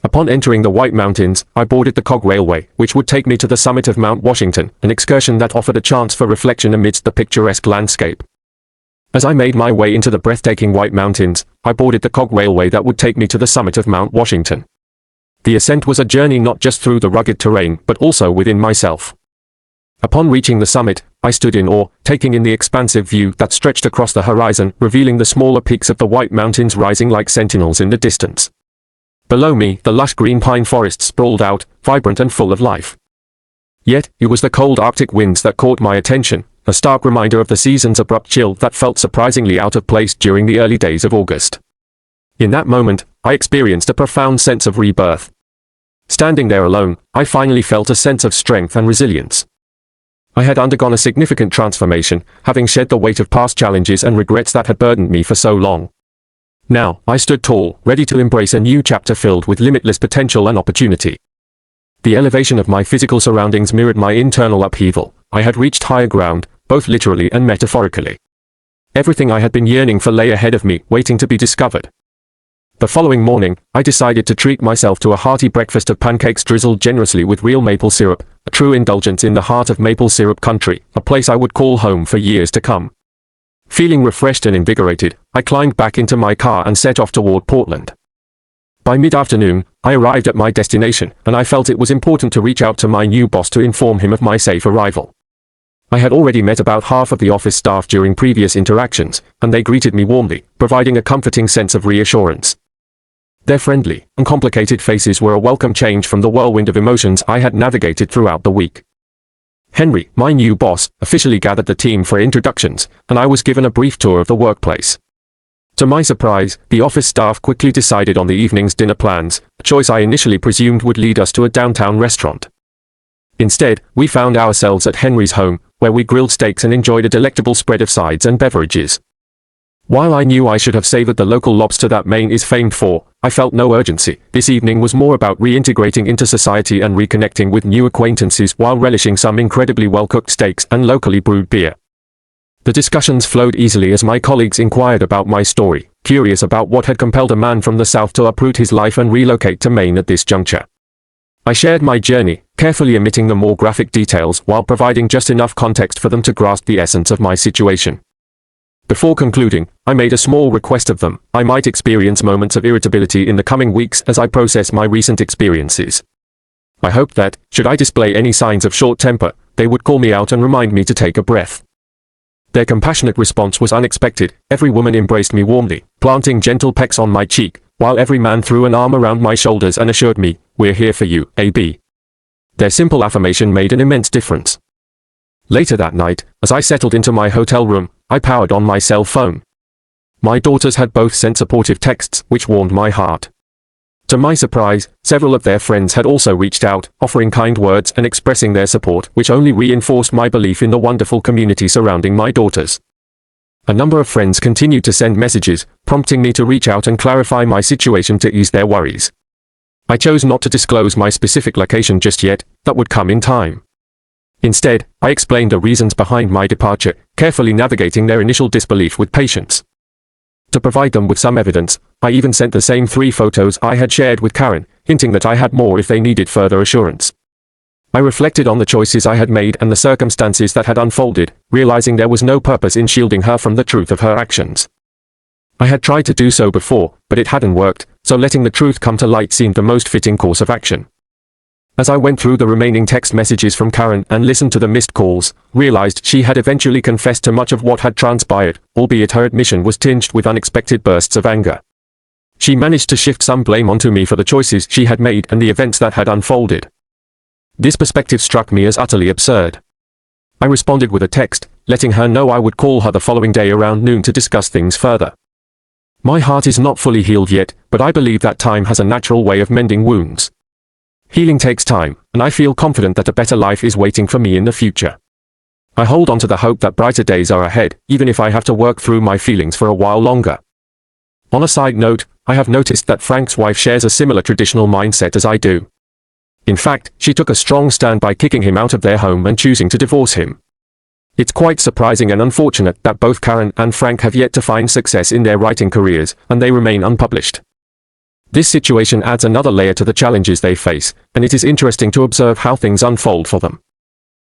Upon entering the White Mountains, I boarded the Cog Railway, which would take me to the summit of Mount Washington, an excursion that offered a chance for reflection amidst the picturesque landscape. As I made my way into the breathtaking White Mountains, I boarded the Cog Railway that would take me to the summit of Mount Washington. The ascent was a journey not just through the rugged terrain, but also within myself. Upon reaching the summit, I stood in awe, taking in the expansive view that stretched across the horizon, revealing the smaller peaks of the White Mountains rising like sentinels in the distance. Below me, the lush green pine forests sprawled out, vibrant and full of life. Yet, it was the cold Arctic winds that caught my attention, a stark reminder of the season's abrupt chill that felt surprisingly out of place during the early days of August. In that moment, I experienced a profound sense of rebirth. Standing there alone, I finally felt a sense of strength and resilience. I had undergone a significant transformation, having shed the weight of past challenges and regrets that had burdened me for so long. Now, I stood tall, ready to embrace a new chapter filled with limitless potential and opportunity. The elevation of my physical surroundings mirrored my internal upheaval. I had reached higher ground, both literally and metaphorically. Everything I had been yearning for lay ahead of me, waiting to be discovered. The following morning, I decided to treat myself to a hearty breakfast of pancakes drizzled generously with real maple syrup, a true indulgence in the heart of maple syrup country, a place I would call home for years to come. Feeling refreshed and invigorated, I climbed back into my car and set off toward Portland. By mid-afternoon, I arrived at my destination, and I felt it was important to reach out to my new boss to inform him of my safe arrival. I had already met about half of the office staff during previous interactions, and they greeted me warmly, providing a comforting sense of reassurance. Their friendly, uncomplicated faces were a welcome change from the whirlwind of emotions I had navigated throughout the week. Henry, my new boss, officially gathered the team for introductions, and I was given a brief tour of the workplace. To my surprise, the office staff quickly decided on the evening's dinner plans, a choice I initially presumed would lead us to a downtown restaurant. Instead, we found ourselves at Henry's home, where we grilled steaks and enjoyed a delectable spread of sides and beverages. While I knew I should have savored the local lobster that Maine is famed for, I felt no urgency. This evening was more about reintegrating into society and reconnecting with new acquaintances while relishing some incredibly well-cooked steaks and locally brewed beer. The discussions flowed easily as my colleagues inquired about my story, curious about what had compelled a man from the South to uproot his life and relocate to Maine at this juncture. I shared my journey, carefully omitting the more graphic details while providing just enough context for them to grasp the essence of my situation. Before concluding, I made a small request of them. I might experience moments of irritability in the coming weeks as I process my recent experiences. I hoped that, should I display any signs of short temper, they would call me out and remind me to take a breath. Their compassionate response was unexpected. Every woman embraced me warmly, planting gentle pecks on my cheek, while every man threw an arm around my shoulders and assured me, "We're here for you, AB." Their simple affirmation made an immense difference. Later that night, as I settled into my hotel room, I powered on my cell phone. My daughters had both sent supportive texts, which warmed my heart. To my surprise, several of their friends had also reached out, offering kind words and expressing their support, which only reinforced my belief in the wonderful community surrounding my daughters. A number of friends continued to send messages, prompting me to reach out and clarify my situation to ease their worries. I chose not to disclose my specific location just yet. That would come in time. Instead, I explained the reasons behind my departure, carefully navigating their initial disbelief with patience. To provide them with some evidence, I even sent the same 3 photos I had shared with Karen, hinting that I had more if they needed further assurance. I reflected on the choices I had made and the circumstances that had unfolded, realizing there was no purpose in shielding her from the truth of her actions. I had tried to do so before, but it hadn't worked, so letting the truth come to light seemed the most fitting course of action. As I went through the remaining text messages from Karen and listened to the missed calls, realized she had eventually confessed to much of what had transpired, albeit her admission was tinged with unexpected bursts of anger. She managed to shift some blame onto me for the choices she had made and the events that had unfolded. This perspective struck me as utterly absurd. I responded with a text, letting her know I would call her the following day around noon to discuss things further. My heart is not fully healed yet, but I believe that time has a natural way of mending wounds. Healing takes time, and I feel confident that a better life is waiting for me in the future. I hold on to the hope that brighter days are ahead, even if I have to work through my feelings for a while longer. On a side note, I have noticed that Frank's wife shares a similar traditional mindset as I do. In fact, she took a strong stand by kicking him out of their home and choosing to divorce him. It's quite surprising and unfortunate that both Karen and Frank have yet to find success in their writing careers, and they remain unpublished. This situation adds another layer to the challenges they face, and it is interesting to observe how things unfold for them.